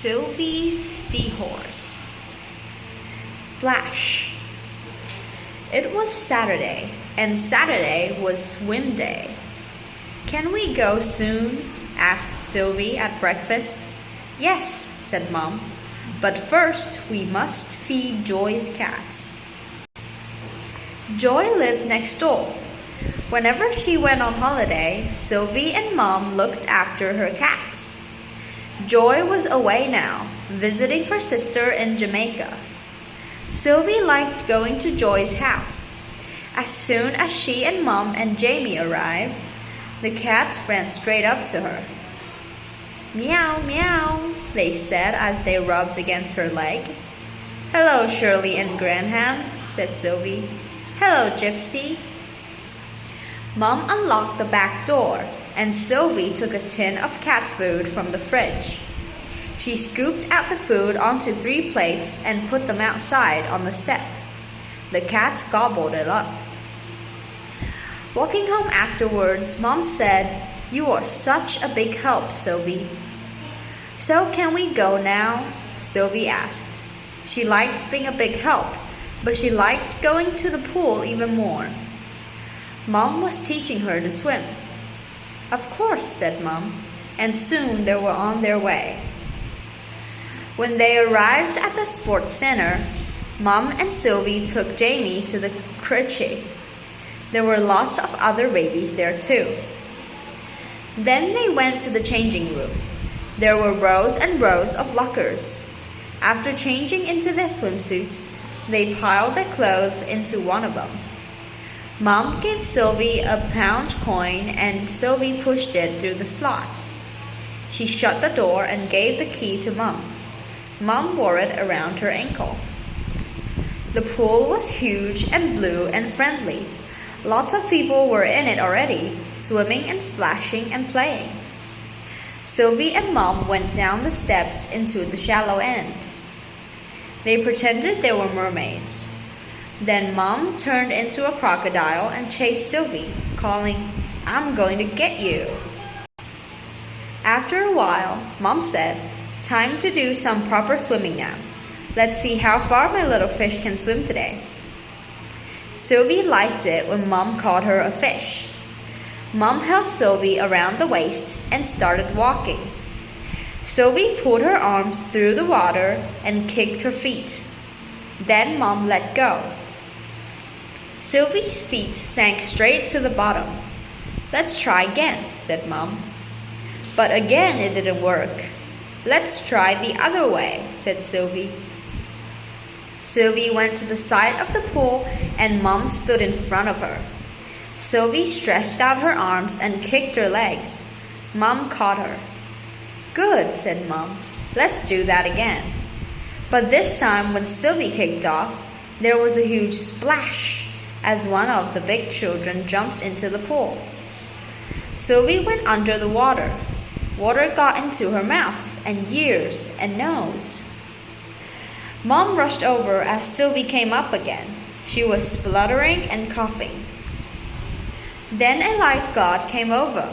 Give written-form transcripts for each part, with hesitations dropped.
Sylvie's seahorse. Splash! It was Saturday, and Saturday was swim day. "Can we go soon?" asked Sylvie at breakfast. "Yes," said Mom, "but first we must feed Joy's cats." Joy lived next door. Whenever she went on holiday, Sylvie and Mom looked after her cats. Joy was away now, visiting her sister in Jamaica. Sylvie liked going to Joy's house. As soon as she and Mom and Jamie arrived, the cats ran straight up to her. "Meow, meow," they said as they rubbed against her leg. "Hello, Shirley and Granham," said Sylvie. "Hello, Gypsy." Mom unlocked the back door, and Sylvie took a tin of cat food from the fridge. She scooped out the food onto 3 plates and put them outside on the step. The cats gobbled it up. Walking home afterwards, Mom said, "You are such a big help, Sylvie." "So can we go now?" Sylvie asked. She liked being a big help, but she liked going to the pool even more. Mom was teaching her to swim. "Of course," said Mom, and soon they were on their way. When they arrived at the sports center, Mom and Sylvie took Jamie to the crèche. There were lots of other babies there too. Then they went to the changing room. There were rows and rows of lockers. After changing into their swimsuits, they piled their clothes into one of them. Mom gave Sylvie a pound coin and Sylvie pushed it through the slot. She shut the door and gave the key to Mom. Mom wore it around her ankle. The pool was huge and blue and friendly. Lots of people were in it already, swimming and splashing and playing. Sylvie and Mom went down the steps into the shallow end. They pretended they were mermaids. Then Mom turned into a crocodile and chased Sylvie, calling, "I'm going to get you." After a while, Mom said, "Time to do some proper swimming now. Let's see how far my little fish can swim today." Sylvie liked it when Mom called her a fish. Mom held Sylvie around the waist and started walking. Sylvie pulled her arms through the water and kicked her feet. Then Mom let go. Sylvie's feet sank straight to the bottom. "Let's try again," said Mom. But again it didn't work. "Let's try the other way," said Sylvie. Sylvie went to the side of the pool and Mom stood in front of her. Sylvie stretched out her arms and kicked her legs. Mom caught her. "Good," said Mom. "Let's do that again." But this time when Sylvie kicked off, there was a huge splash as one of the big children jumped into the pool. Sylvie went under the water. Water got into her mouth and ears and nose. Mom rushed over as Sylvie came up again. She was spluttering and coughing. Then a lifeguard came over.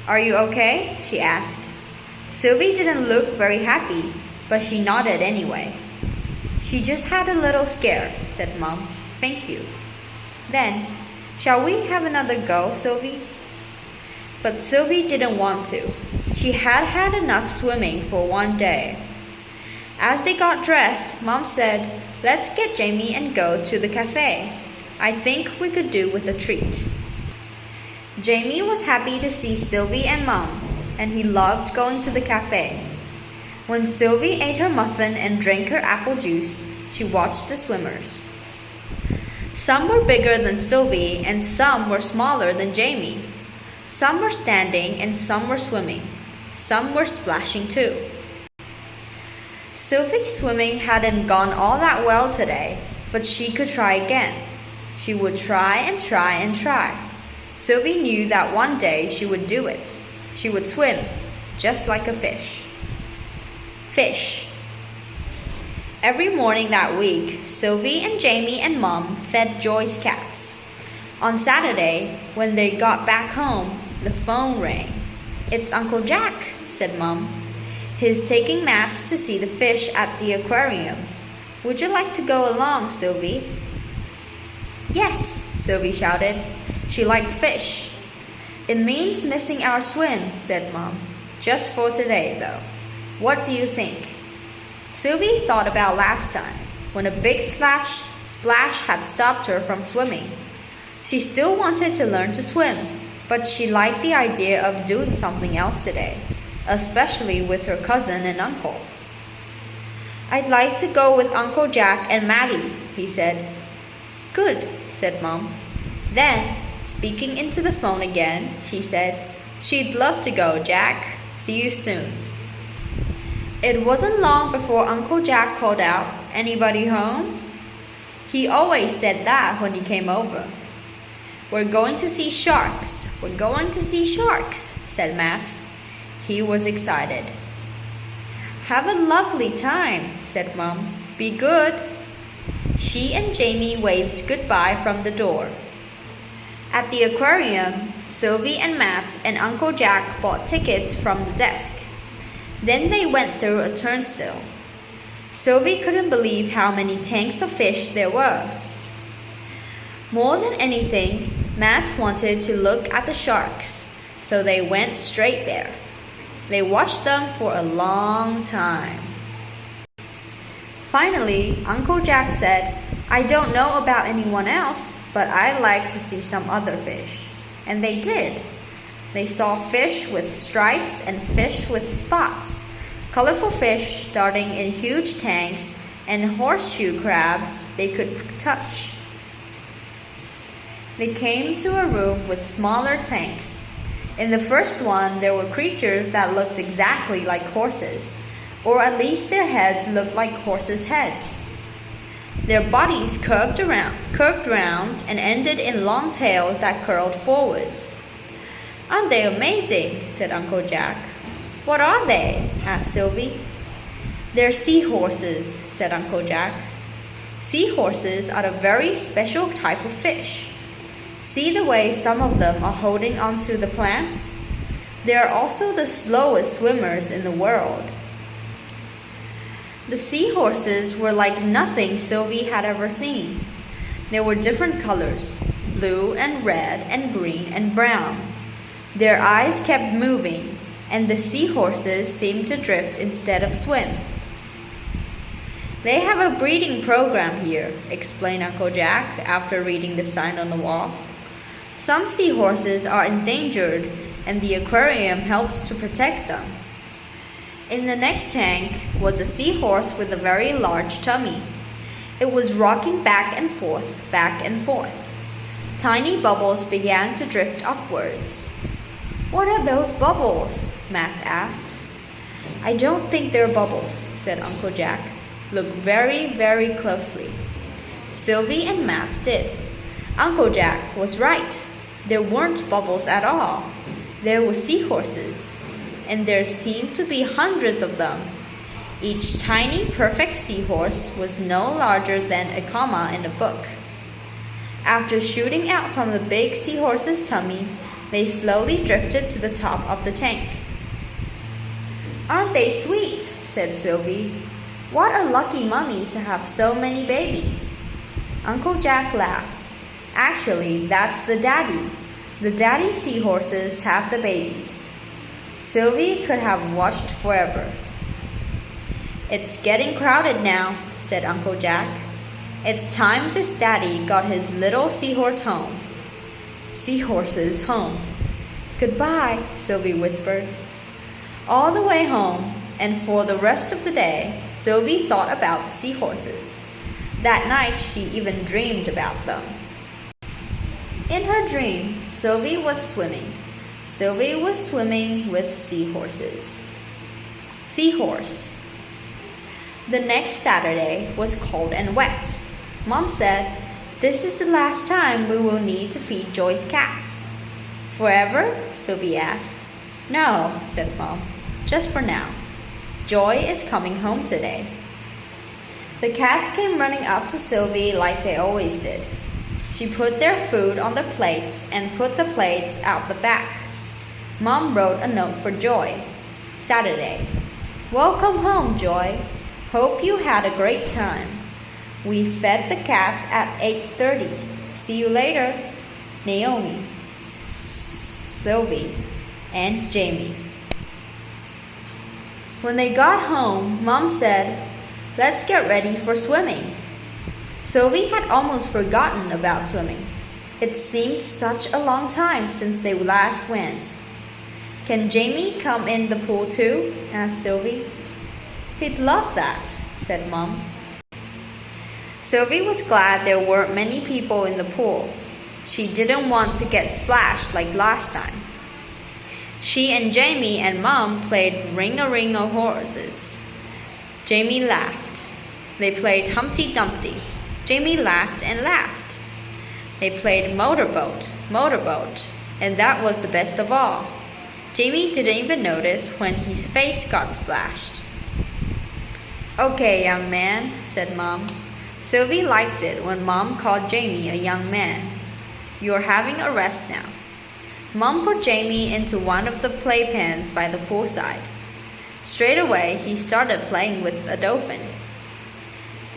"Are you okay?" she asked. Sylvie didn't look very happy, but she nodded anyway. "She just had a little scare," said Mom. "Thank you." Then, "Shall we have another go, Sylvie?" But Sylvie didn't want to. She had had enough swimming for one day. As they got dressed, Mom said, "Let's get Jamie and go to the cafe. I think we could do with a treat." Jamie was happy to see Sylvie and Mom, and he loved going to the cafe. When Sylvie ate her muffin and drank her apple juice, she watched the swimmers. Some were bigger than Sylvie and some were smaller than Jamie. Some were standing and some were swimming. Some were splashing too. Sylvie's swimming hadn't gone all that well today, but she could try again. She would try and try and try. Sylvie knew that one day she would do it. She would swim, just like a fish. Fish. Every morning that week, Sylvie and Jamie and Mom fed Joy's cats. On Saturday, when they got back home, the phone rang. "It's Uncle Jack," said Mom. He's taking Matt to see the fish at the aquarium. Would you like to go along, Sylvie? Yes, Sylvie shouted. She liked fish. It means missing our swim, said Mom. Just for today, though. What do you think? Sylvie thought about last time, when a big splash had stopped her from swimming. She still wanted to learn to swim, but she liked the idea of doing something else today, especially with her cousin and uncle. I'd like to go with Uncle Jack and Maddie, he said. Good, said Mom. Then, speaking into the phone again, she said, She'd love to go, Jack. See you soon. It wasn't long before Uncle Jack called out, Anybody home? He always said that when he came over. We're going to see sharks. We're going to see sharks, said Matt. He was excited. Have a lovely time, said Mom. Be good. She and Jamie waved goodbye from the door. At the aquarium, Sylvie and Matt and Uncle Jack bought tickets from the desk. Then they went through a turnstile. Sylvie couldn't believe how many tanks of fish there were. More than anything, Matt wanted to look at the sharks, so they went straight there. They watched them for a long time. Finally, Uncle Jack said, I don't know about anyone else, but I'd like to see some other fish. And they did. They saw fish with stripes and fish with spots, colorful fish darting in huge tanks, and horseshoe crabs they could touch. They came to a room with smaller tanks. In the first one, there were creatures that looked exactly like horses, or at least their heads looked like horses' heads. Their bodies curved round and ended in long tails that curled forwards. Aren't they amazing? Said Uncle Jack. What are they? Asked Sylvie. They're seahorses, said Uncle Jack. Seahorses are a very special type of fish. See the way some of them are holding onto the plants? They are also the slowest swimmers in the world. The seahorses were like nothing Sylvie had ever seen. They were different colors, blue and red and green and brown. Their eyes kept moving, and the seahorses seemed to drift instead of swim. They have a breeding program here, explained Uncle Jack after reading the sign on the wall. Some seahorses are endangered, and the aquarium helps to protect them. In the next tank was a seahorse with a very large tummy. It was rocking back and forth, back and forth. Tiny bubbles began to drift upwards. What are those bubbles? Matt asked. I don't think they're bubbles, said Uncle Jack. Look very, very closely. Sylvie and Matt did. Uncle Jack was right. There weren't bubbles at all. There were seahorses, and there seemed to be hundreds of them. Each tiny, perfect seahorse was no larger than a comma in a book. After shooting out from the big seahorse's tummy, they slowly drifted to the top of the tank. Aren't they sweet? Said Sylvie. What a lucky mummy to have so many babies. Uncle Jack laughed. Actually, that's the daddy. The daddy seahorses have the babies. Sylvie could have watched forever. It's getting crowded now, said Uncle Jack. It's time this daddy got his little seahorses home. Goodbye, Sylvie whispered. All the way home, and for the rest of the day, Sylvie thought about the seahorses. That night she even dreamed about them. In her dream, Sylvie was swimming. Sylvie was swimming with seahorses. Seahorse. The next Saturday was cold and wet. Mom said, This is the last time we will need to feed Joy's cats. Forever? Sylvie asked. No, said Mom. Just for now. Joy is coming home today. The cats came running up to Sylvie like they always did. She put their food on the plates and put the plates out the back. Mom wrote a note for Joy. Saturday. Welcome home, Joy. Hope you had a great time. We fed the cats at 8:30. See you later, Naomi, Sylvie, and Jamie. When they got home, Mom said, "Let's get ready for swimming." Sylvie had almost forgotten about swimming. It seemed such a long time since they last went. "Can Jamie come in the pool too?" asked Sylvie. "He'd love that," said Mom. Sylvie was glad there weren't many people in the pool. She didn't want to get splashed like last time. She and Jamie and Mom played ring-a-horses. Jamie laughed. They played Humpty Dumpty. Jamie laughed and laughed. They played motorboat, and that was the best of all. Jamie didn't even notice when his face got splashed. "Okay, young man," said Mom. Sylvie liked it when Mom called Jamie a young man. "You're having a rest now." Mom put Jamie into one of the playpens by the poolside. Straight away, he started playing with a dolphin.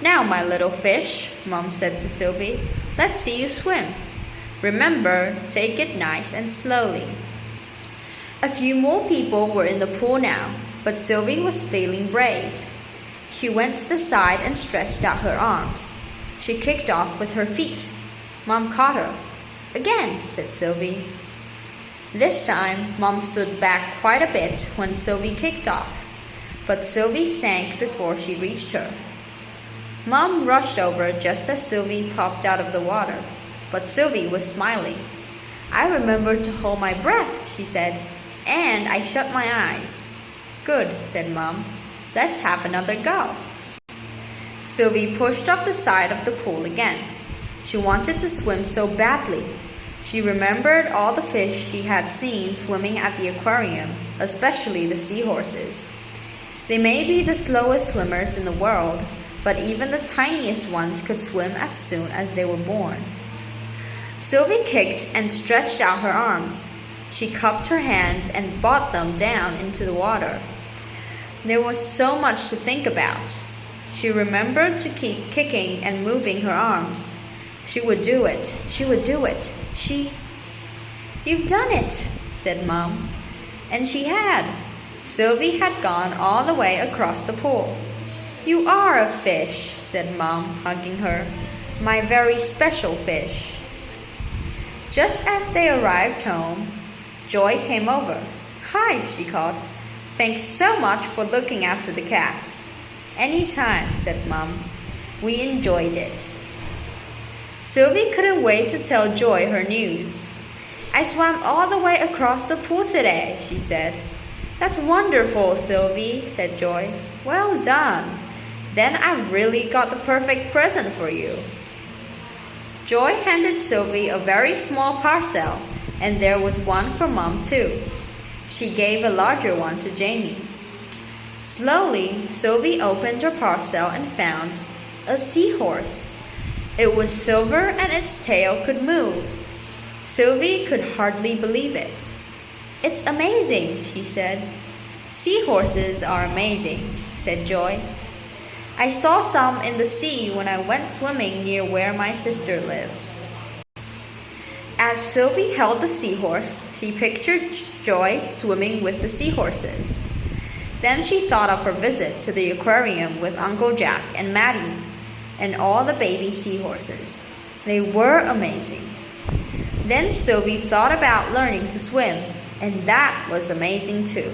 "Now, my little fish," Mom said to Sylvie, "let's see you swim. Remember, take it nice and slowly." A few more people were in the pool now, but Sylvie was feeling brave. She went to the side and stretched out her arms. She kicked off with her feet. Mom caught her. "Again," said Sylvie. This time, Mom stood back quite a bit when Sylvie kicked off, but Sylvie sank before she reached her. Mom rushed over just as Sylvie popped out of the water, but Sylvie was smiling. "I remembered to hold my breath," she said, "and I shut my eyes." "Good," said Mom. "Let's have another go." Sylvie pushed off the side of the pool again. She wanted to swim so badly. She remembered all the fish she had seen swimming at the aquarium, especially the seahorses. They may be the slowest swimmers in the world, but even the tiniest ones could swim as soon as they were born. Sylvie kicked and stretched out her arms. She cupped her hands and brought them down into the water. There was so much to think about. She remembered to keep kicking and moving her arms. She would do it. She would do it. "You've done it," said Mom. And she had. Sylvie had gone all the way across the pool. "You are a fish," said Mom, hugging her. "My very special fish." Just as they arrived home, Joy came over. "Hi," she called. "Thanks so much for looking after the cats." "Anytime," said Mom. "We enjoyed it." Sylvie couldn't wait to tell Joy her news. "I swam all the way across the pool today," she said. "That's wonderful, Sylvie," said Joy. "Well done. Then I've really got the perfect present for you." Joy handed Sylvie a very small parcel, and there was one for Mom too. She gave a larger one to Jamie. Slowly, Sylvie opened her parcel and found a seahorse. It was silver and its tail could move. Sylvie could hardly believe it. "It's amazing," she said. "Seahorses are amazing," said Joy. "I saw some in the sea when I went swimming near where my sister lives." As Sylvie held the seahorse, she pictured Joy swimming with the seahorses. Then she thought of her visit to the aquarium with Uncle Jack and Maddie and all the baby seahorses. They were amazing. Then Sylvie thought about learning to swim, and that was amazing too.